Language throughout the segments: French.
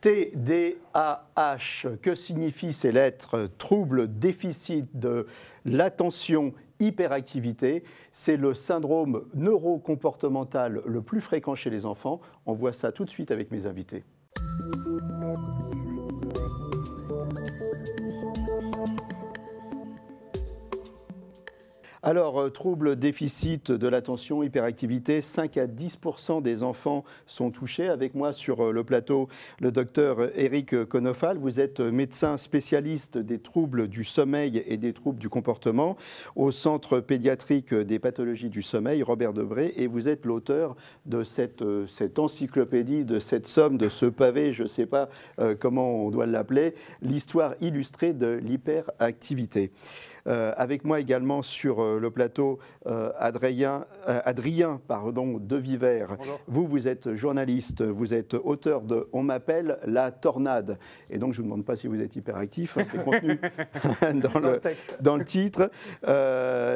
TDAH, que signifient ces lettres? Trouble déficit de l'attention, hyperactivité. C'est le syndrome neurocomportemental le plus fréquent chez les enfants. On voit ça tout de suite avec mes invités. Alors, trouble déficit de l'attention, hyperactivité, 5 à 10% des enfants sont touchés. Avec moi sur le plateau, le docteur Éric Konofal. Vous êtes médecin spécialiste des troubles du sommeil et des troubles du comportement au Centre pédiatrique des pathologies du sommeil, Robert Debré, et vous êtes l'auteur de cette encyclopédie, de cette somme, de ce pavé, je ne sais pas comment on doit l'appeler, l'histoire illustrée de l'hyperactivité. Avec moi également sur le plateau Adrien Deviver. Bonjour. Vous êtes journaliste, vous êtes auteur de « On m'appelle la tornade ». Et donc je ne vous demande pas si vous êtes hyperactif, hein, c'est contenu dans le titre.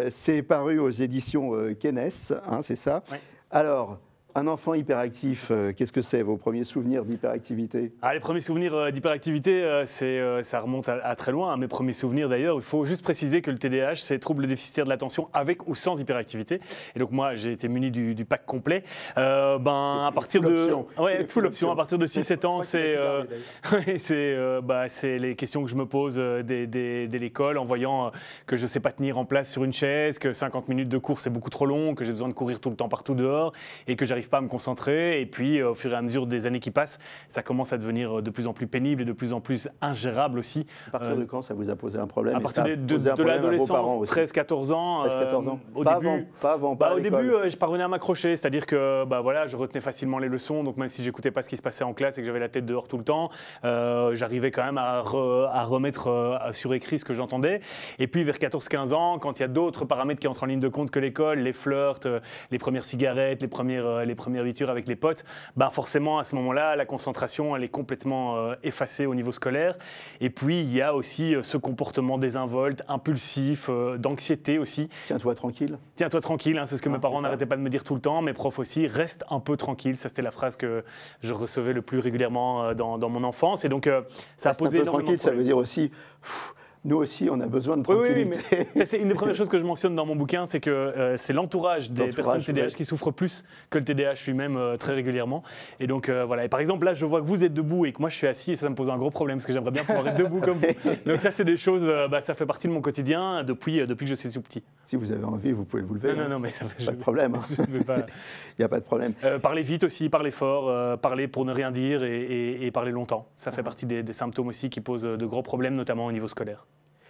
C'est paru aux éditions Kennes, hein, c'est ça. Oui. Alors, un enfant hyperactif, qu'est-ce que c'est vos premiers souvenirs d'hyperactivité? Les premiers souvenirs d'hyperactivité, ça remonte à très loin. Mes premiers souvenirs d'ailleurs, il faut juste préciser que le TDAH, c'est trouble déficitaire de l'attention avec ou sans hyperactivité. Et donc moi, j'ai été muni du pack complet. À partir de... Ouais, full option. À partir de 6-7 ans, c'est les questions que je me pose dès l'école en voyant que je ne sais pas tenir en place sur une chaise, que 50 minutes de cours, c'est beaucoup trop long, que j'ai besoin de courir tout le temps partout dehors et que j'arrive pas à me concentrer, et puis au fur et à mesure des années qui passent, ça commence à devenir de plus en plus pénible et de plus en plus ingérable aussi. À partir de quand ça vous a posé un problème? À partir de l'adolescence, 13-14 ans. 13-14 ans. Au début, je parvenais à m'accrocher, c'est-à-dire que je retenais facilement les leçons, donc même si j'écoutais pas ce qui se passait en classe et que j'avais la tête dehors tout le temps, j'arrivais quand même à remettre sur écrit ce que j'entendais. Et puis vers 14-15 ans, quand il y a d'autres paramètres qui entrent en ligne de compte que l'école, les flirts, les premières cigarettes, les premières lectures avec les potes, forcément à ce moment-là, la concentration elle est complètement effacée au niveau scolaire. Et puis il y a aussi ce comportement désinvolte, impulsif, d'anxiété aussi. Tiens-toi tranquille. Tiens-toi tranquille, hein, c'est ce que mes parents n'arrêtaient pas de me dire tout le temps, mes profs aussi, reste un peu tranquille. Ça c'était la phrase que je recevais le plus régulièrement dans mon enfance. Et donc ça a posé énormément de problèmes. Tranquille, ça veut dire aussi... Nous aussi, on a besoin de tranquillité. Oui, c'est une des premières choses que je mentionne dans mon bouquin, c'est que c'est l'entourage des personnes TDAH qui souffrent plus que le TDAH lui-même très régulièrement. Et donc voilà. Et par exemple, là, je vois que vous êtes debout et que moi, je suis assis et ça me pose un gros problème parce que j'aimerais bien pouvoir être debout comme vous. Donc ça, c'est des choses, ça fait partie de mon quotidien depuis que je suis tout petit. Si vous avez envie, vous pouvez vous lever. Non, mais pas de problème. Hein. Il n'y a pas de problème. Parler vite aussi, parler fort, parler pour ne rien dire et parler longtemps. Ça fait partie des symptômes aussi qui posent de gros problèmes, notamment au niveau scolaire.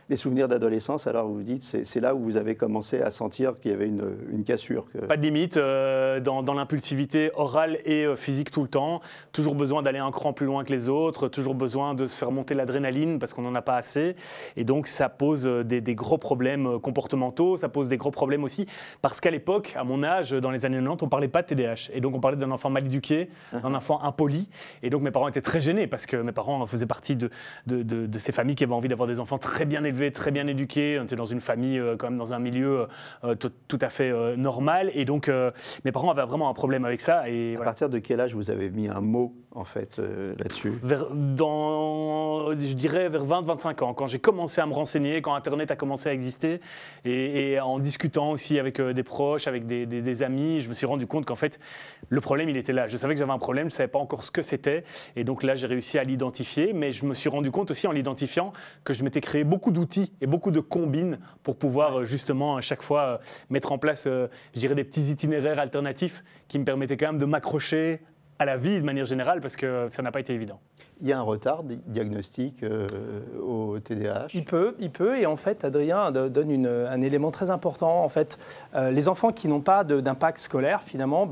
Les souvenirs d'adolescence, alors vous dites, c'est là où vous avez commencé à sentir qu'il y avait une cassure. Pas de limite, dans l'impulsivité orale et physique tout le temps, toujours besoin d'aller un cran plus loin que les autres, toujours besoin de se faire monter l'adrénaline parce qu'on n'en a pas assez. Et donc ça pose des gros problèmes comportementaux, ça pose des gros problèmes aussi parce qu'à l'époque, à mon âge, dans les années 90, on ne parlait pas de TDAH. Et donc on parlait d'un enfant mal éduqué, d'un enfant impoli. Et donc mes parents étaient très gênés parce que mes parents faisaient partie de ces familles qui avaient envie d'avoir des enfants très bien élevés, très bien éduqué, on était dans une famille, quand même dans un milieu tout à fait normal. Et donc, mes parents avaient vraiment un problème avec ça. Et, à partir de quel âge vous avez mis un mot, en fait, là-dessus? Je dirais vers 20-25 ans, quand j'ai commencé à me renseigner, quand Internet a commencé à exister, et en discutant aussi avec des proches, avec des amis, je me suis rendu compte qu'en fait, le problème, il était là. Je savais que j'avais un problème, je ne savais pas encore ce que c'était. Et donc là, j'ai réussi à l'identifier, mais je me suis rendu compte aussi en l'identifiant que je m'étais créé beaucoup d'outils et beaucoup de combines pour pouvoir justement à chaque fois mettre en place, je dirais, des petits itinéraires alternatifs qui me permettaient quand même de m'accrocher à la vie de manière générale parce que ça n'a pas été évident. Il y a un retard diagnostic au TDAH? Il peut, et en fait, Adrien donne un élément très important. En fait, les enfants qui n'ont pas d'impact scolaire, finalement,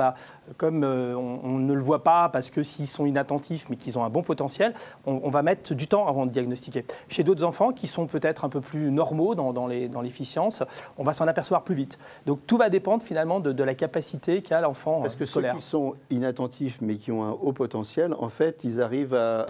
comme on ne le voit pas parce que s'ils sont inattentifs mais qu'ils ont un bon potentiel, on va mettre du temps avant de diagnostiquer. Chez d'autres enfants qui sont peut-être un peu plus normaux dans l'efficience, on va s'en apercevoir plus vite. Donc tout va dépendre finalement de la capacité qu'a l'enfant scolaire. Parce que ceux qui sont inattentifs mais qui ont un haut potentiel, en fait, ils arrivent à...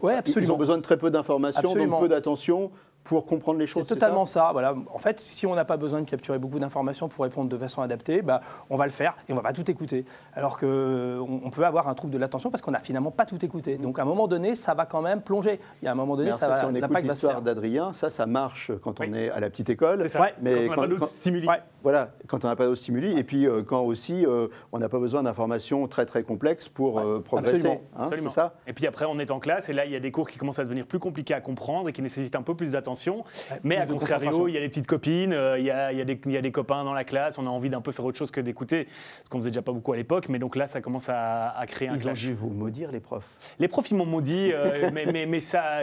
Ouais, absolument. Ils ont besoin de très peu d'informations, donc peu d'attention pour comprendre les choses. C'est totalement ça. Voilà. En fait, si on n'a pas besoin de capturer beaucoup d'informations pour répondre de façon adaptée, on va le faire et on ne va pas tout écouter. Alors qu'on peut avoir un trouble de l'attention parce qu'on n'a finalement pas tout écouté. Donc à un moment donné, ça va quand même plonger. Il y a un moment donné, si on écoute l'histoire d'Adrien, ça marche quand on est à la petite école. Mais quand on n'a pas d'autres stimuli. Voilà, quand on n'a pas d'autres stimuli. Et puis quand aussi, on n'a pas besoin d'informations très très complexes pour progresser. Absolument. C'est ça. Et puis après, on est en classe et là, il y a des cours qui commencent à devenir plus compliqués à comprendre et qui nécessitent un peu plus d'attention. Mais à contrario, il y a les petites copines, il y a des copains dans la classe, on a envie d'un peu faire autre chose que d'écouter, ce qu'on faisait déjà pas beaucoup à l'époque, mais donc là, ça commence à créer un clash. Ils ont dû vous maudire, les profs. Les profs, ils m'ont maudit, mais ça,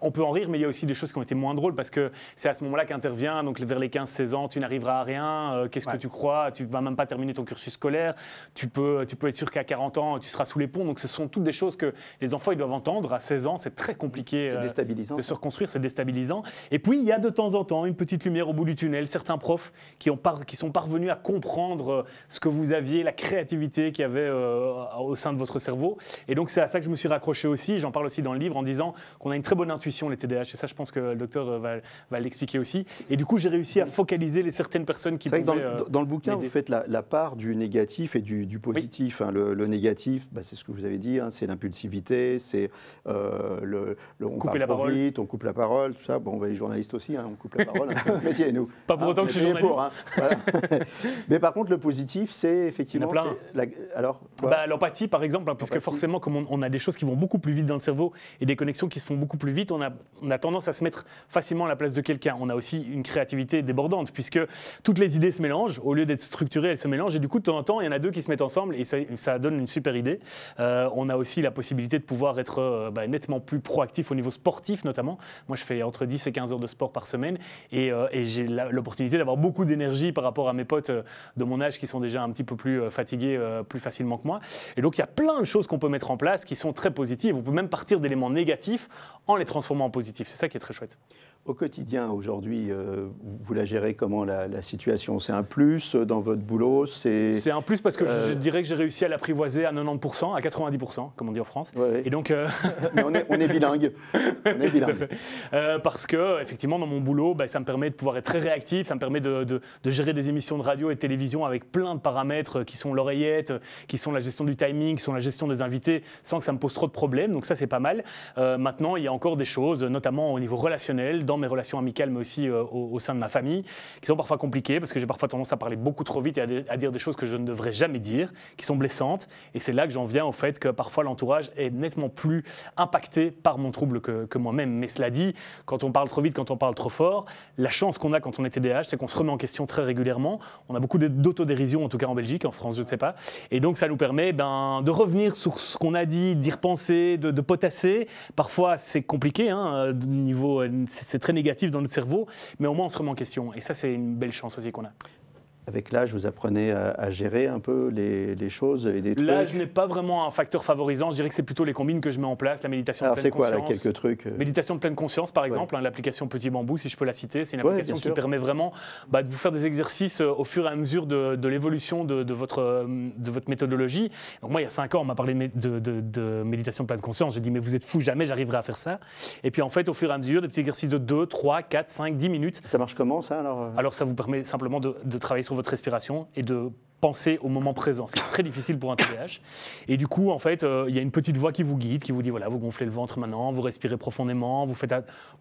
on peut en rire, mais il y a aussi des choses qui ont été moins drôles parce que c'est à ce moment-là qu'intervient, donc vers les 15-16 ans, tu n'arriveras à rien, qu'est-ce que tu crois, tu ne vas même pas terminer ton cursus scolaire, tu peux être sûr qu'à 40 ans, tu seras sous les ponts, donc ce sont toutes des choses que les enfants ils doivent entendre. À 16 ans, c'est très compliqué de se reconstruire, c'est déstabilisant. Et puis, il y a de temps en temps une petite lumière au bout du tunnel, certains profs qui sont parvenus à comprendre ce que vous aviez, la créativité qu'il y avait au sein de votre cerveau. Et donc, c'est à ça que je me suis raccroché aussi. J'en parle aussi dans le livre en disant qu'on a une très bonne intuition, les TDAH. Et ça, je pense que le docteur va l'expliquer aussi. Et du coup, j'ai réussi à focaliser certaines personnes qui pouvaient... C'est vrai que dans le bouquin, vous faites la part du négatif et du positif. Oui. Le négatif, c'est ce que vous avez dit, c'est l'impulsivité, c'est on parle trop vite, on coupe la parole, tout ça. Bon, on va les journalistes aussi, on coupe la parole, c'est notre métier, nous. Pas pour autant que je suis journaliste. Voilà. Mais par contre, le positif, c'est effectivement... Alors l'empathie, par exemple, puisque forcément, comme on a des choses qui vont beaucoup plus vite dans le cerveau et des connexions qui se font beaucoup plus vite, on a tendance à se mettre facilement à la place de quelqu'un. On a aussi une créativité débordante, puisque toutes les idées se mélangent. Au lieu d'être structurées, elles se mélangent. Et du coup, de temps en temps, il y en a deux qui se mettent ensemble et ça donne une super idée. On a aussi la possibilité de pouvoir être nettement plus proactif au niveau sportif, notamment. Moi, je fais entre 10 et 15 heures de sport par semaine et j'ai l'opportunité d'avoir beaucoup d'énergie par rapport à mes potes de mon âge qui sont déjà un petit peu plus fatigués plus facilement que moi. Et donc, il y a plein de choses qu'on peut mettre en place qui sont très positives. On peut même partir d'éléments négatifs en les transformant en positifs. C'est ça qui est très chouette. Au quotidien, aujourd'hui, vous la gérez comment la situation? C'est un plus dans votre boulot? C'est un plus parce que je dirais que j'ai réussi à l'apprivoiser à 90%, à 90%, comme on dit en France. Ouais. Et donc, mais on est bilingue. On est bilingue. Parce que, effectivement, dans mon boulot, ça me permet de pouvoir être très réactif, ça me permet de gérer des émissions de radio et de télévision avec plein de paramètres qui sont l'oreillette, qui sont la gestion du timing, qui sont la gestion des invités, sans que ça me pose trop de problèmes. Donc ça, c'est pas mal. Maintenant, il y a encore des choses, notamment au niveau relationnel, dans mes relations amicales, mais aussi au sein de ma famille, qui sont parfois compliquées, parce que j'ai parfois tendance à parler beaucoup trop vite et à dire des choses que je ne devrais jamais dire, qui sont blessantes. Et c'est là que j'en viens au fait que parfois l'entourage est nettement plus impacté par mon trouble que moi-même. Mais cela dit, quand on parle trop vite, quand on parle trop fort, la chance qu'on a quand on est TDAH, c'est qu'on se remet en question très régulièrement. On a beaucoup d'autodérision, en tout cas en Belgique, en France, je ne sais pas. Et donc ça nous permet de revenir sur ce qu'on a dit, d'y repenser, de potasser. Parfois c'est compliqué, niveau, c'est très négatif dans notre cerveau, mais au moins on se remet en question. Et ça, c'est une belle chance aussi qu'on a. Avec l'âge, vous apprenez à gérer un peu les choses et des trucs. L'âge n'est pas vraiment un facteur favorisant. Je dirais que c'est plutôt les combines que je mets en place, la méditation de pleine conscience. Alors c'est quoi, là, quelques trucs Méditation de pleine conscience, par exemple, l'application Petit Bambou, si je peux la citer. C'est une application qui permet vraiment de vous faire des exercices au fur et à mesure de l'évolution de votre méthodologie. Donc moi, il y a 5 ans, on m'a parlé de méditation de pleine conscience. J'ai dit, mais vous êtes fous, jamais j'arriverai à faire ça. Et puis en fait, au fur et à mesure, des petits exercices de 2, 3, 4, 5, 10 minutes. Ça marche comment, ça, alors Alors ça vous permet simplement de travailler sur votre respiration et de penser au moment présent. C'est très difficile pour un TDAH. Et du coup, en fait, il y a une petite voix qui vous guide, qui vous dit, voilà, vous gonflez le ventre maintenant, vous respirez profondément, vous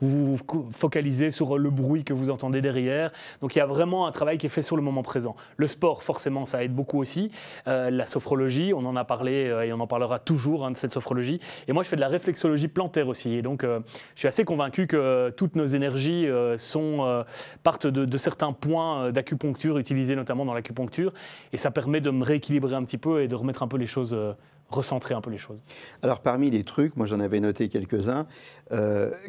vous focalisez sur le bruit que vous entendez derrière. Donc, il y a vraiment un travail qui est fait sur le moment présent. Le sport, forcément, ça aide beaucoup aussi. La sophrologie, on en a parlé et on en parlera toujours de cette sophrologie. Et moi, je fais de la réflexologie plantaire aussi. Et donc, je suis assez convaincu que toutes nos énergies partent de certains points d'acupuncture utilisés notamment dans l'acupuncture. Et ça permet de me rééquilibrer un petit peu et de remettre un peu les choses, recentrer un peu les choses. Alors parmi les trucs, moi j'en avais noté quelques-uns,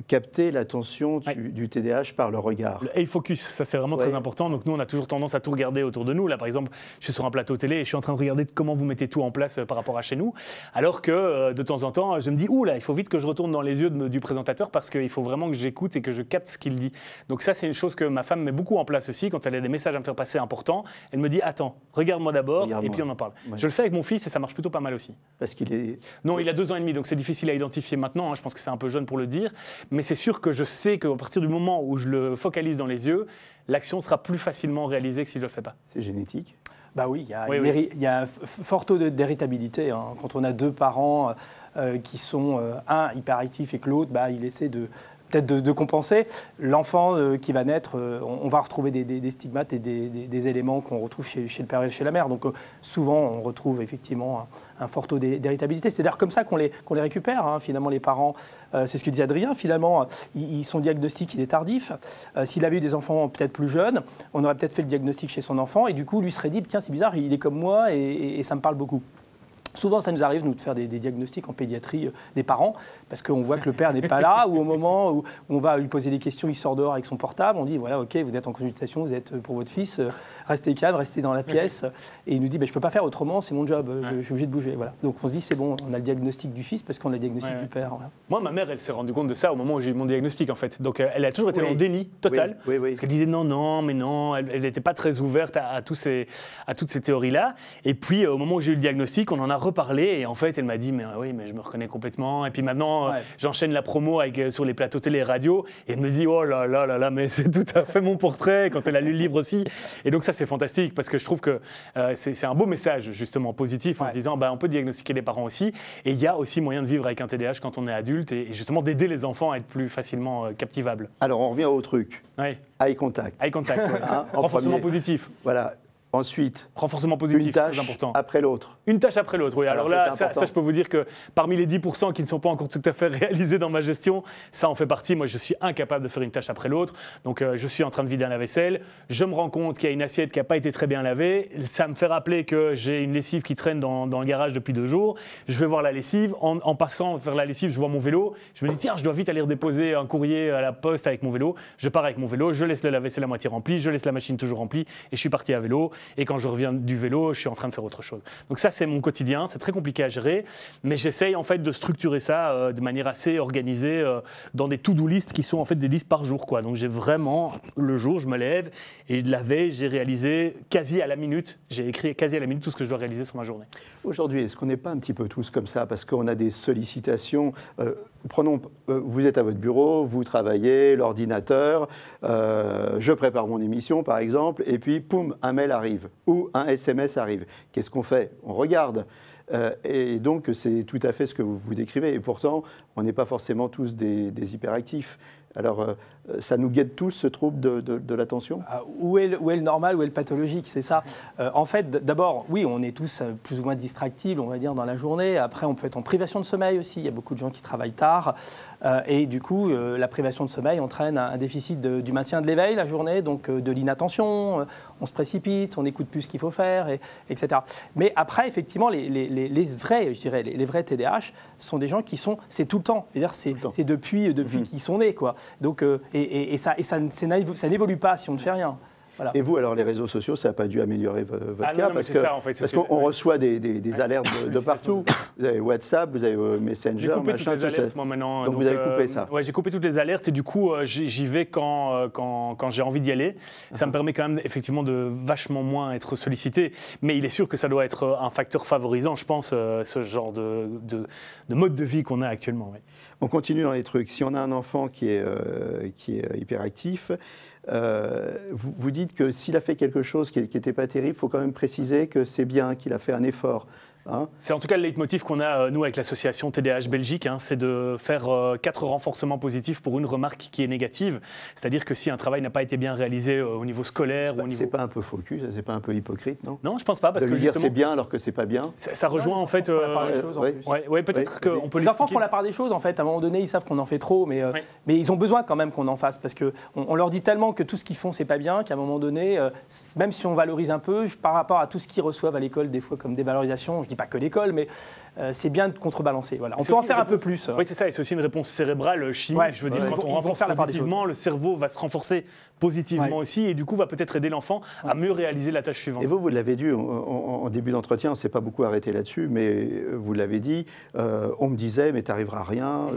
capter l'attention du TDAH par le regard. Le eye focus, ça c'est vraiment très important. Donc nous on a toujours tendance à tout regarder autour de nous. Là par exemple, je suis sur un plateau télé et je suis en train de regarder comment vous mettez tout en place par rapport à chez nous. Alors que de temps en temps, je me dis, ouh là, il faut vite que je retourne dans les yeux du présentateur parce qu'il faut vraiment que j'écoute et que je capte ce qu'il dit. Donc ça c'est une chose que ma femme met beaucoup en place aussi. Quand elle a des messages à me faire passer importants, elle me dit, attends, regarde-moi d'abord et puis on en parle. Ouais. Je le fais avec mon fils et ça marche plutôt pas mal aussi. Parce qu'il est... Non, il a 2 ans et demi, donc c'est difficile à identifier maintenant. Je pense que c'est un peu jeune pour le dire. Mais c'est sûr que je sais qu'à partir du moment où je le focalise dans les yeux, l'action sera plus facilement réalisée que si je ne le fais pas. C'est génétique? Bah oui, il y a un fort taux d'héritabilité. Quand on a 2 parents qui sont un hyperactif et que l'autre, il essaie peut-être de compenser. L'enfant qui va naître, on va retrouver des stigmates et des éléments qu'on retrouve chez le père et chez la mère. Donc souvent, on retrouve effectivement un fort taux d'héritabilité. C'est d'ailleurs comme ça qu'on les récupère, finalement, les parents. C'est ce que dit Adrien. Finalement, son diagnostic, il est tardif. S'il avait eu des enfants peut-être plus jeunes, on aurait peut-être fait le diagnostic chez son enfant et du coup, lui serait dit, tiens, c'est bizarre, il est comme moi et ça me parle beaucoup. Souvent, ça nous arrive, nous, de faire des diagnostics en pédiatrie des parents, parce qu'on voit que le père n'est pas là, ou au moment où on va lui poser des questions, il sort dehors avec son portable, on dit, voilà, ok, vous êtes en consultation, vous êtes pour votre fils, restez calme, restez dans la pièce. Et il nous dit, je ne peux pas faire autrement, c'est mon job, je suis obligé de bouger. Voilà. Donc on se dit, c'est bon, on a le diagnostic du fils, parce qu'on a le diagnostic du père. Voilà. Moi, ma mère, elle s'est rendue compte de ça au moment où j'ai eu mon diagnostic, en fait. Donc elle a toujours été en déni total, parce qu'elle disait non, mais non, elle n'était pas très ouverte à toutes ces théories-là. Et puis, au moment où j'ai eu le diagnostic, on en a reparlé, et en fait, elle m'a dit, mais oui, mais je me reconnais complètement. Et puis maintenant, j'enchaîne la promo sur les plateaux télé et radio. Et elle me dit, oh là là là là, mais c'est tout à fait mon portrait, quand elle a lu le livre aussi. Et donc ça, c'est fantastique, parce que je trouve que c'est un beau message, justement, positif, en se disant, on peut diagnostiquer les parents aussi. Et il y a aussi moyen de vivre avec un TDAH quand on est adulte, et justement d'aider les enfants à être plus facilement captivables. Alors, on revient au truc. Eye contact. Eye contact, renforcement positif. Voilà. Ensuite, renforcement positif, une tâche très important. Après l'autre. Une tâche après l'autre, oui. Alors là, ça, je peux vous dire que parmi les 10% qui ne sont pas encore tout à fait réalisés dans ma gestion, ça en fait partie. Moi, je suis incapable de faire une tâche après l'autre. Donc, je suis en train de vider un lave-vaisselle. Je me rends compte qu'il y a une assiette qui n'a pas été très bien lavée. Ça me fait rappeler que j'ai une lessive qui traîne dans le garage depuis 2 jours. Je vais voir la lessive. En passant vers la lessive, je vois mon vélo. Je me dis, tiens, je dois vite aller redéposer un courrier à la poste avec mon vélo. Je pars avec mon vélo. Je laisse le lave-vaisselle à moitié rempli. Je laisse la machine toujours remplie. Et je suis parti à vélo. Et quand je reviens du vélo, je suis en train de faire autre chose. Donc ça, c'est mon quotidien, c'est très compliqué à gérer, mais j'essaye en fait de structurer ça de manière assez organisée dans des to-do list qui sont en fait des listes par jour, quoi. Donc j'ai vraiment, le jour, je me lève et la veille, j'ai réalisé quasi à la minute, j'ai écrit quasi à la minute tout ce que je dois réaliser sur ma journée. Aujourd'hui, est-ce qu'on n'est pas un petit peu tous comme ça, parce qu'on a des sollicitations prenons, vous êtes à votre bureau, vous travaillez, l'ordinateur, je prépare mon émission par exemple, et puis poum, un mail arrive ou un SMS arrive. Qu'est-ce qu'on fait? On regarde. Et donc c'est tout à fait ce que vous décrivez. Et pourtant, on n'est pas forcément tous des hyperactifs. Alors, ça nous guette tous, ce trouble de l'attention? Où est le normal, où est le pathologique? C'est ça. En fait, d'abord, oui, on est tous plus ou moins distractibles, on va dire, dans la journée. Après, on peut être en privation de sommeil aussi. Il y a beaucoup de gens qui travaillent tard. Et du coup, la privation de sommeil entraîne un déficit du maintien de l'éveil la journée, donc de l'inattention. On se précipite, on n'écoute plus ce qu'il faut faire, etc. Mais après, effectivement, les vrais, je dirais, les vrais TDAH sont des gens qui sont... C'est tout le temps. C'est depuis qu'ils sont nés, quoi. Donc, ça n'évolue pas si on ne fait rien. Voilà. Et vous, alors les réseaux sociaux, ça n'a pas dû améliorer votre cas? Non, parce qu'on reçoit des alertes de partout. Vous avez WhatsApp, vous avez Messenger, j'ai coupé toutes les alertes, moi, maintenant. Donc vous avez coupé ça? Oui, j'ai coupé toutes les alertes et du coup, j'y vais quand j'ai envie d'y aller. Ça me permet quand même effectivement de vachement moins être sollicité. Mais il est sûr que ça doit être un facteur favorisant, je pense, ce genre de mode de vie qu'on a actuellement. Oui. On continue dans les trucs. Si on a un enfant qui est hyperactif, vous dites que s'il a fait quelque chose qui n'était pas terrible, il faut quand même préciser que c'est bien, qu'il a fait un effort. Hein? C'est en tout cas le leitmotiv qu'on a, nous, avec l'association TDAH Belgique, c'est de faire 4 renforcements positifs pour une remarque qui est négative. C'est-à-dire que si un travail n'a pas été bien réalisé au niveau scolaire... C'est pas un peu faux cul, c'est pas un peu hypocrite, non? Non, je pense pas. Parce de lui dire c'est bien alors que c'est pas bien. Ça rejoint en fait... peut-être qu'on peut les enfants font la part des choses, en fait. À un moment donné, ils savent qu'on en fait trop, mais ils ont besoin quand même qu'on en fasse. Parce qu'on leur dit tellement que tout ce qu'ils font, c'est pas bien, qu'à un moment donné, même si on valorise un peu, par rapport à tout ce qu'ils reçoivent à l'école, des fois comme des valorisations, je dis pas que l'école, mais c'est bien de contrebalancer. Voilà. On peut en faire un peu plus. Oui, c'est ça, et c'est aussi une réponse cérébrale chimique. Je veux dire, quand on renforce positivement, le cerveau va se renforcer positivement aussi, et du coup va peut-être aider l'enfant à mieux réaliser la tâche suivante. Et vous l'avez dit en début d'entretien, on ne s'est pas beaucoup arrêté là-dessus, mais vous l'avez dit, on me disait, mais tu n'arriveras à rien,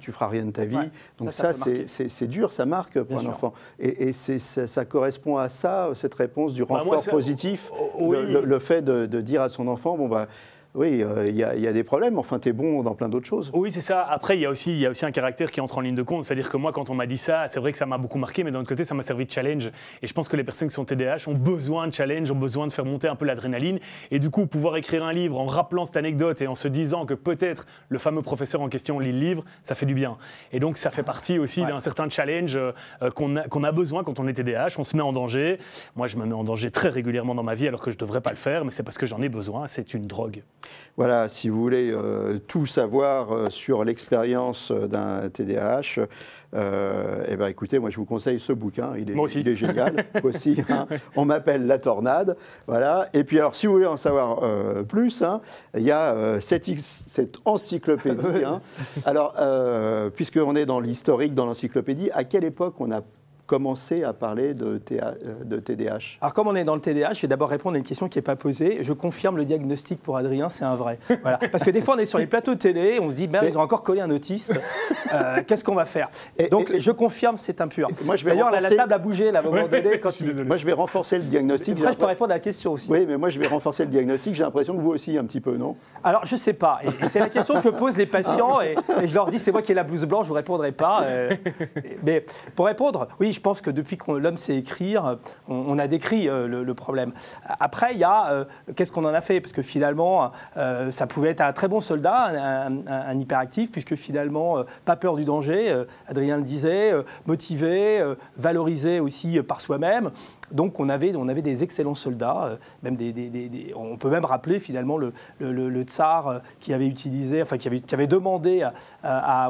tu feras rien de ta vie. Donc ça c'est dur, ça marque pour un enfant. Et ça correspond à ça, cette réponse du renfort positif, le fait de dire à son enfant, bon bah, oui, il y a des problèmes. Enfin, tu es bon dans plein d'autres choses. Oui, c'est ça. Après, il y a aussi un caractère qui entre en ligne de compte. C'est-à-dire que moi, quand on m'a dit ça, c'est vrai que ça m'a beaucoup marqué, mais d'un autre côté, ça m'a servi de challenge. Et je pense que les personnes qui sont TDAH ont besoin de challenge, ont besoin de faire monter un peu l'adrénaline. Et du coup, pouvoir écrire un livre en rappelant cette anecdote et en se disant que peut-être le fameux professeur en question lit le livre, ça fait du bien. Et donc, ça fait partie aussi d'un certain challenge qu'on a besoin quand on est TDAH. On se met en danger. Moi, je me mets en danger très régulièrement dans ma vie alors que je ne devrais pas le faire, mais c'est parce que j'en ai besoin. C'est une drogue. Voilà, si vous voulez tout savoir sur l'expérience d'un TDAH, eh ben, écoutez, moi je vous conseille ce bouquin, il est génial aussi. Hein. On m'appelle La Tornade. Voilà. Et puis alors, si vous voulez en savoir plus, hein, il y a cette encyclopédie. Hein. Alors, puisqu'on est dans l'historique, dans l'encyclopédie, à quelle époque on a commencer à parler de TDAH? Alors, comme on est dans le TDAH, je vais d'abord répondre à une question qui n'est pas posée. Je confirme le diagnostic pour Adrien, c'est un vrai. Voilà. Parce que des fois, on est sur les plateaux de télé, on se dit, ils ont encore collé un autiste, qu'est-ce qu'on va faire? Donc, je confirme, c'est impur. D'ailleurs, la table a bougé, là, à un moment donné. Moi, je vais renforcer le diagnostic. Après, je peux répondre à la question aussi. Oui, mais moi, je vais renforcer le diagnostic. J'ai l'impression que vous aussi, un petit peu, non? Alors, je ne sais pas. Et c'est la question que posent les patients. Et je leur dis, c'est moi qui ai la blouse blanche, je ne vous répondrai pas. Mais pour répondre, oui, je pense que depuis que l'homme sait écrire, on a décrit le problème. Après, il y a qu'est-ce qu'on en a fait? Parce que finalement, ça pouvait être un très bon soldat, un hyperactif, puisque finalement, pas peur du danger, Adrien le disait, motivé, valorisé aussi par soi-même. Donc on avait des excellents soldats, même on peut même rappeler finalement le tsar qui avait utilisé, enfin qui avait demandé à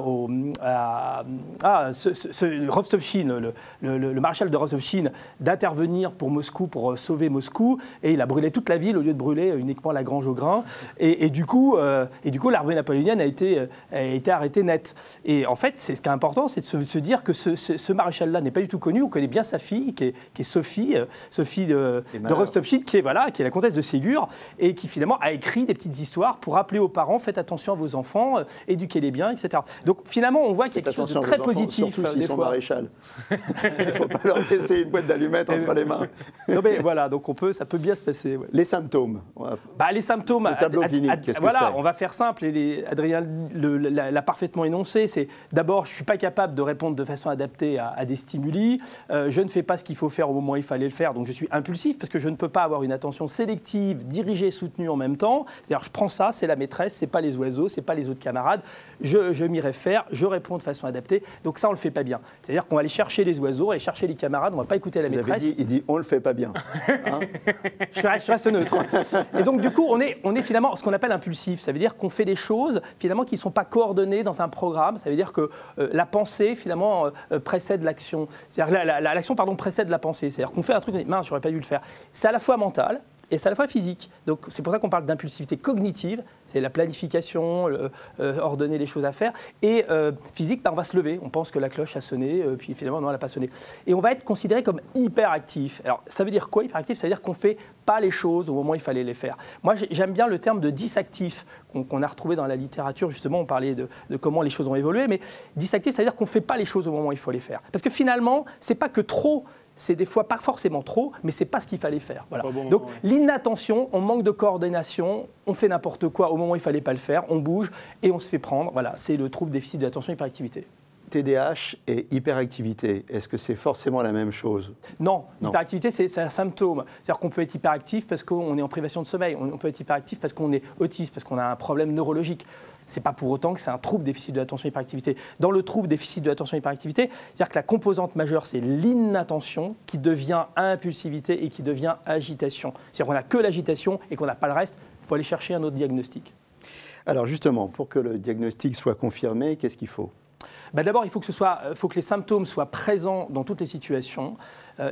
Rostopchine, le maréchal de Rostopchine, d'intervenir pour Moscou, pour sauver Moscou, et il a brûlé toute la ville au lieu de brûler uniquement la grange au grain. Et du coup, l'armée napoléonienne a été arrêtée net. Et en fait, ce qui est important, c'est de se dire que ce maréchal-là n'est pas du tout connu. On connaît bien sa fille, qui est Sophie de Rostopchine, qui est la comtesse de Ségur, et qui finalement a écrit des petites histoires pour rappeler aux parents, faites attention à vos enfants, éduquez-les bien, etc. Donc finalement, on voit qu'il y a quelque chose de très positif. Surtout s'ils sont maréchal. Il ne faut pas leur laisser une boîte d'allumettes entre les mains. Non mais voilà, donc ça peut bien se passer. Ouais. Les symptômes. Les symptômes. Le tableau clinique, qu'est-ce que c'est? On va faire simple. Adrien l'a parfaitement énoncé. C'est d'abord, je ne suis pas capable de répondre de façon adaptée à des stimuli. Je ne fais pas ce qu'il faut faire au moment où il fallait le faire. Donc je suis impulsif parce que je ne peux pas avoir une attention sélective, dirigée, soutenue en même temps. C'est-à-dire, je prends ça, c'est la maîtresse, c'est pas les oiseaux, c'est pas les autres camarades. Je m'y réfère, je réponds de façon adaptée. Donc ça, on le fait pas bien. C'est-à-dire qu'on va aller chercher les oiseaux, aller chercher les camarades, on va pas écouter la maîtresse. Il dit, on le fait pas bien. Hein? je reste neutre. Et donc du coup, on est finalement ce qu'on appelle impulsif. Ça veut dire qu'on fait des choses finalement qui ne sont pas coordonnées dans un programme. Ça veut dire que la pensée finalement précède l'action. C'est-à-dire l'action précède la pensée. C'est-à-dire qu'on fait un truc, mince, j'aurais pas dû le faire. C'est à la fois mental et c'est à la fois physique. Donc c'est pour ça qu'on parle d'impulsivité cognitive, c'est la planification, ordonner les choses à faire. Et physique, on va se lever, on pense que la cloche a sonné, puis finalement non, elle n'a pas sonné. Et on va être considéré comme hyperactif. Alors ça veut dire quoi hyperactif? Ça veut dire qu'on ne fait pas les choses au moment où il fallait les faire. Moi j'aime bien le terme de dysactif qu'on a retrouvé dans la littérature, justement on parlait de comment les choses ont évolué, mais dysactif, ça veut dire qu'on ne fait pas les choses au moment où il faut les faire. Parce que finalement, c'est pas que trop, c'est des fois pas forcément trop, mais c'est pas ce qu'il fallait faire. Voilà. Donc l'inattention, on manque de coordination, on fait n'importe quoi au moment où il fallait pas le faire, on bouge et on se fait prendre. Voilà, c'est le trouble déficit de l'attention hyperactivité. TDAH et hyperactivité, est-ce que c'est forcément la même chose? Non, hyperactivité, c'est un symptôme. C'est-à-dire qu'on peut être hyperactif parce qu'on est en privation de sommeil, on peut être hyperactif parce qu'on est autiste, parce qu'on a un problème neurologique. Ce n'est pas pour autant que c'est un trouble déficit de l'attention hyperactivité. Dans le trouble déficit de l'attention hyperactivité, c'est-à-dire que la composante majeure, c'est l'inattention qui devient impulsivité et qui devient agitation. C'est-à-dire qu'on n'a que l'agitation et qu'on n'a pas le reste, il faut aller chercher un autre diagnostic. Alors justement, pour que le diagnostic soit confirmé, qu'est-ce qu'il faut? D'abord, il faut que les symptômes soient présents dans toutes les situations.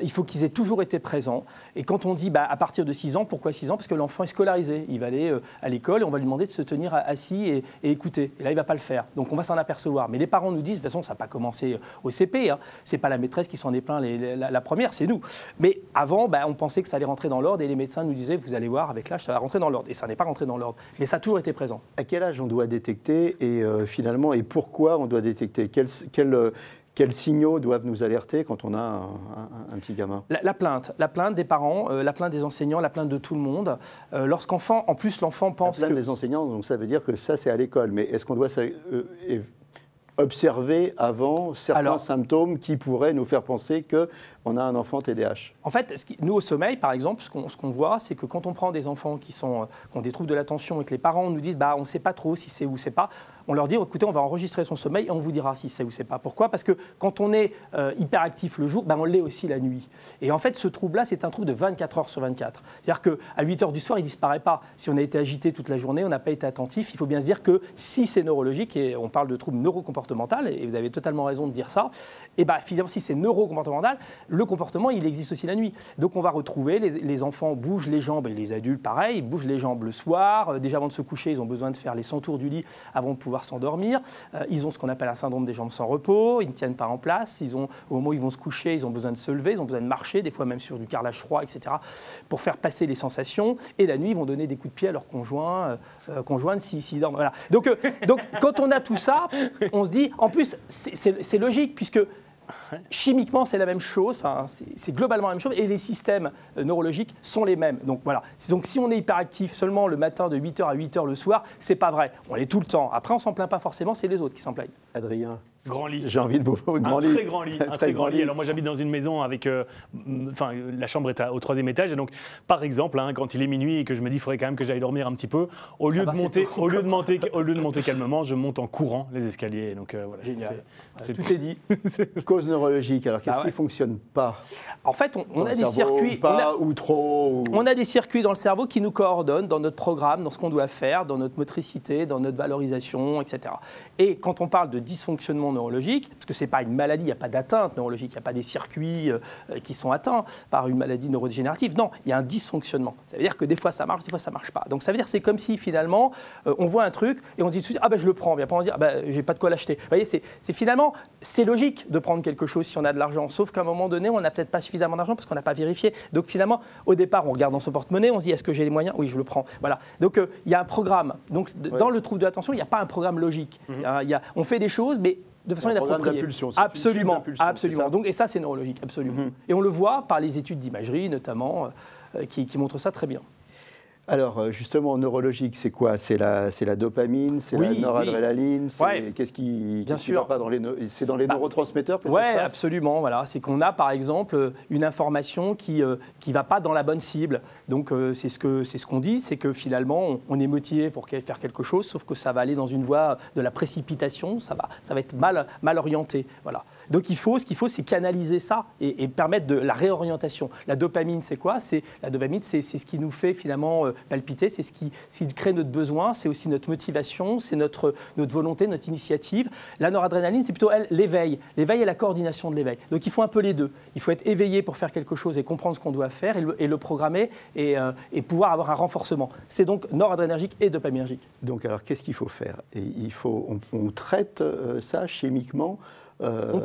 Il faut qu'ils aient toujours été présents. Et quand on dit à partir de 6 ans, pourquoi 6 ans? Parce que l'enfant est scolarisé. Il va aller à l'école et on va lui demander de se tenir assis et écouter. Et là, il ne va pas le faire. Donc, on va s'en apercevoir. Mais les parents nous disent, de toute façon, ça n'a pas commencé au CP. Hein. Ce n'est pas la maîtresse qui s'en est plaint la première, c'est nous. Mais avant, on pensait que ça allait rentrer dans l'ordre et les médecins nous disaient, vous allez voir, avec l'âge, ça va rentrer dans l'ordre. Et ça n'est pas rentré dans l'ordre. Mais ça a toujours été présent. À quel âge on doit détecter et finalement, et pourquoi on doit détecter? Quels signaux doivent nous alerter quand on a un petit gamin? La plainte des parents, la plainte des enseignants, la plainte de tout le monde. Lorsqu'enfant, en plus l'enfant pense la plainte des enseignants, donc ça veut dire que ça c'est à l'école, mais est-ce qu'on doit observer avant certains symptômes qui pourraient nous faire penser qu'on a un enfant TDAH? En fait, nous au sommeil, par exemple, ce qu'on voit, c'est que quand on prend des enfants qui ont des troubles de l'attention et que les parents nous disent on ne sait pas trop si c'est ou c'est pas, on leur dit écoutez, on va enregistrer son sommeil et on vous dira si c'est ou c'est pas. Pourquoi? Parce que quand on est hyperactif le jour, on l'est aussi la nuit. Et en fait, ce trouble-là, c'est un trouble de 24 heures sur 24. C'est-à-dire qu'à 8 heures du soir, il ne disparaît pas. Si on a été agité toute la journée, on n'a pas été attentif, il faut bien se dire que si c'est neurologique, et on parle de troubles neurocomportementaux, et vous avez totalement raison de dire ça, et finalement, si c'est neurocomportemental, le comportement, il existe aussi la nuit. Donc on va retrouver, les enfants bougent les jambes, et les adultes, pareil, bougent les jambes le soir. Déjà avant de se coucher, ils ont besoin de faire les 100 tours du lit avant de pouvoir s'endormir. Ils ont ce qu'on appelle un syndrome des jambes sans repos, ils ne tiennent pas en place. Au moment où ils vont se coucher, ils ont besoin de se lever, ils ont besoin de marcher, des fois même sur du carrelage froid, etc., pour faire passer les sensations. Et la nuit, ils vont donner des coups de pied à leur conjointe s'ils dorment. Voilà. Donc quand on a tout ça, on se dit, en plus, c'est logique, puisque chimiquement, c'est la même chose, c'est globalement la même chose, et les systèmes neurologiques sont les mêmes. Donc voilà. Donc si on est hyperactif seulement le matin de 8h à 8h le soir, c'est pas vrai. On l'est tout le temps. Après, on s'en plaint pas forcément, c'est les autres qui s'en plaignent. Adrien. Grand lit. J'ai envie de vous un très grand lit. Un très grand lit. Alors moi j'habite dans une maison avec, la chambre est au 3e étage et donc par exemple quand il est minuit et que je me dis il faudrait quand même que j'aille dormir un petit peu, au lieu de monter calmement, je monte en courant les escaliers. Donc voilà. Génial. Tout est dit. Cause neurologique. Alors qu'est-ce qui fonctionne pas? En fait, on a des circuits. On a des circuits dans le cerveau qui nous coordonnent dans notre programme, dans ce qu'on doit faire, dans notre motricité, dans notre valorisation, etc. Et quand on parle de dysfonctionnement neurologique, parce que ce n'est pas une maladie, il n'y a pas d'atteinte neurologique, il n'y a pas des circuits qui sont atteints par une maladie neurodégénérative. Non, il y a un dysfonctionnement. Ça veut dire que des fois ça marche, des fois ça ne marche pas. Donc ça veut dire que c'est comme si finalement on voit un truc et on se dit tout de suite je le prends. Et après on se dit j'ai pas de quoi l'acheter. Vous voyez, c'est logique de prendre quelque chose si on a de l'argent, sauf qu'à un moment donné on n'a peut-être pas suffisamment d'argent parce qu'on n'a pas vérifié. Donc finalement au départ on regarde dans son porte-monnaie, on se dit est-ce que j'ai les moyens? Oui, je le prends. Voilà. Donc il y a un programme. Donc dans le trouble de l'attention, il n'y a pas un programme logique. On fait des choses, mais de façon inappropriée. Absolument. Donc, et ça, c'est neurologique, absolument. Et on le voit par les études d'imagerie, notamment, qui montrent ça très bien. Alors, justement, neurologique, c'est quoi? C'est la dopamine, c'est la noradrénaline, qu'est-ce qui va pas dans les c'est dans les neurotransmetteurs que ça se passe? Absolument. Voilà. C'est qu'on a, par exemple, une information qui va pas dans la bonne cible. Donc, c'est ce qu'on dit, c'est que finalement, on est motivé pour faire quelque chose, sauf que ça va aller dans une voie de la précipitation, ça va être mal orienté. Voilà. Donc, ce qu'il faut, c'est canaliser ça et permettre de la réorientation. La dopamine, c'est quoi? La dopamine, c'est ce qui nous fait finalement palpiter, c'est ce qui crée notre besoin, c'est aussi notre motivation, c'est notre volonté, notre initiative. La noradrénaline, c'est plutôt l'éveil et la coordination de l'éveil. Donc il faut un peu les deux. Il faut être éveillé pour faire quelque chose et comprendre ce qu'on doit faire et le programmer et pouvoir avoir un renforcement. C'est donc noradrénergique et dopaminergique. Donc alors qu'est-ce qu'il faut faire? On traite ça chimiquement? On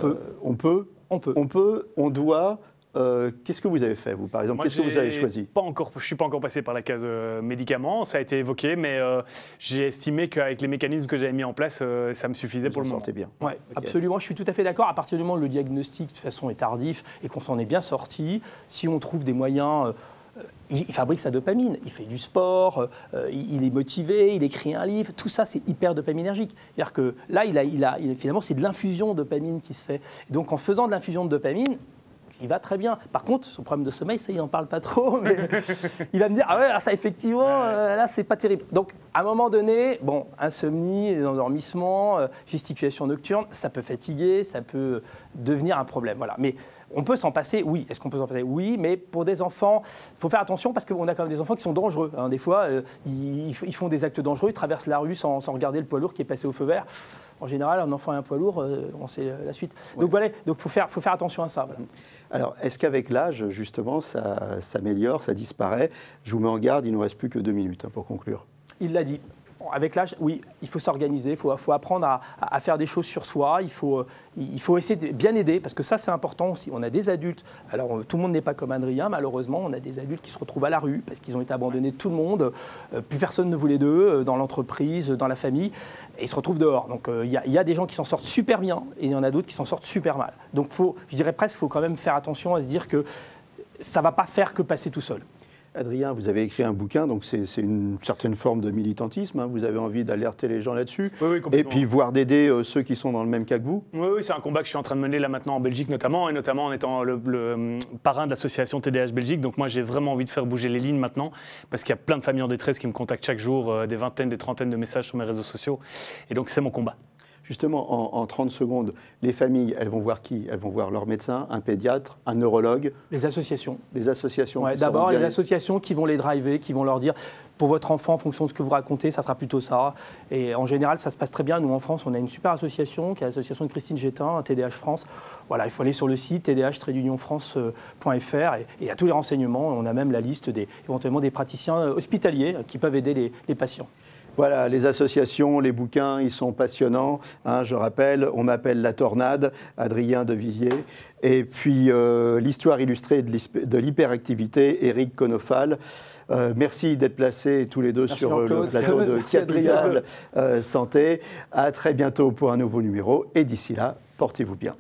doit. Qu'est-ce que vous avez fait, vous, par exemple? Qu'est-ce que vous avez choisi? Je ne suis pas encore passé par la case médicaments, ça a été évoqué, mais j'ai estimé qu'avec les mécanismes que j'avais mis en place, ça me suffisait pour le moment. Bien. Ouais, okay. Absolument, je suis tout à fait d'accord. À partir du moment où le diagnostic, de toute façon, est tardif et qu'on s'en est bien sorti, si on trouve des moyens... il fabrique sa dopamine, il fait du sport, il est motivé, il écrit un livre, tout ça c'est hyper dopaminergique. C'est-à-dire que là, finalement, c'est de l'infusion de dopamine qui se fait. Et donc en faisant de l'infusion de dopamine, il va très bien. Par contre, son problème de sommeil, ça, il n'en parle pas trop, mais il va me dire, ça effectivement, là, c'est pas terrible. Donc, à un moment donné, insomnie, endormissement, gesticulation nocturne, ça peut fatiguer, ça peut devenir un problème. Voilà. Mais on peut s'en passer, oui. Est-ce qu'on peut s'en passer? Oui, mais pour des enfants, il faut faire attention parce qu'on a quand même des enfants qui sont dangereux. Des fois, ils font des actes dangereux, ils traversent la rue sans regarder le poids lourd qui est passé au feu vert. En général, un enfant et un poids lourd, on sait la suite. Donc voilà, il faut faire attention à ça. Voilà. Alors, est-ce qu'avec l'âge, justement, ça s'améliore, ça disparaît? Je vous mets en garde, il ne nous reste plus que 2 minutes pour conclure. Il l'a dit. avec l'âge, oui, il faut s'organiser, il faut apprendre à faire des choses sur soi, il faut essayer de bien aider, parce que ça c'est important aussi. On a des adultes, alors tout le monde n'est pas comme Adrien, malheureusement, on a des adultes qui se retrouvent à la rue, parce qu'ils ont été abandonnés de tout le monde, plus personne ne voulait d'eux, dans l'entreprise, dans la famille, et ils se retrouvent dehors. Donc il y a des gens qui s'en sortent super bien, et il y en a d'autres qui s'en sortent super mal. Donc je dirais presque qu'il faut quand même faire attention à se dire que ça ne va pas faire que passer tout seul. Adrien, vous avez écrit un bouquin, donc c'est une certaine forme de militantisme. Hein. Vous avez envie d'alerter les gens là-dessus. Oui, et puis voire d'aider ceux qui sont dans le même cas que vous. Oui, c'est un combat que je suis en train de mener là maintenant en Belgique notamment, et notamment en étant le parrain de l'association TDAH Belgique. Donc moi j'ai vraiment envie de faire bouger les lignes maintenant, parce qu'il y a plein de familles en détresse qui me contactent chaque jour, des vingtaines, des trentaines de messages sur mes réseaux sociaux. Et donc c'est mon combat. Justement, en 30 secondes, les familles, elles vont voir qui? Elles vont voir leur médecin, un pédiatre, un neurologue. Les associations. Les associations. Ouais, d'abord, les associations qui vont les driver, qui vont leur dire, pour votre enfant, en fonction de ce que vous racontez, ça sera plutôt ça. Et en général, ça se passe très bien. Nous, en France, on a une super association, qui est l'association de Christine Gétin, TDAH France. Voilà, il faut aller sur le site tdh-france.fr et il y a tous les renseignements. On a même la liste éventuellement des praticiens hospitaliers qui peuvent aider les patients. Voilà, les associations, les bouquins, ils sont passionnants. Hein, je rappelle, on m'appelle La Tornade, Adrien de Vivier. Et puis, l'histoire illustrée de l'hyperactivité, Éric Konofal. Merci d'être placés tous les deux sur le plateau de Capital Santé. À très bientôt pour un nouveau numéro. Et d'ici là, portez-vous bien.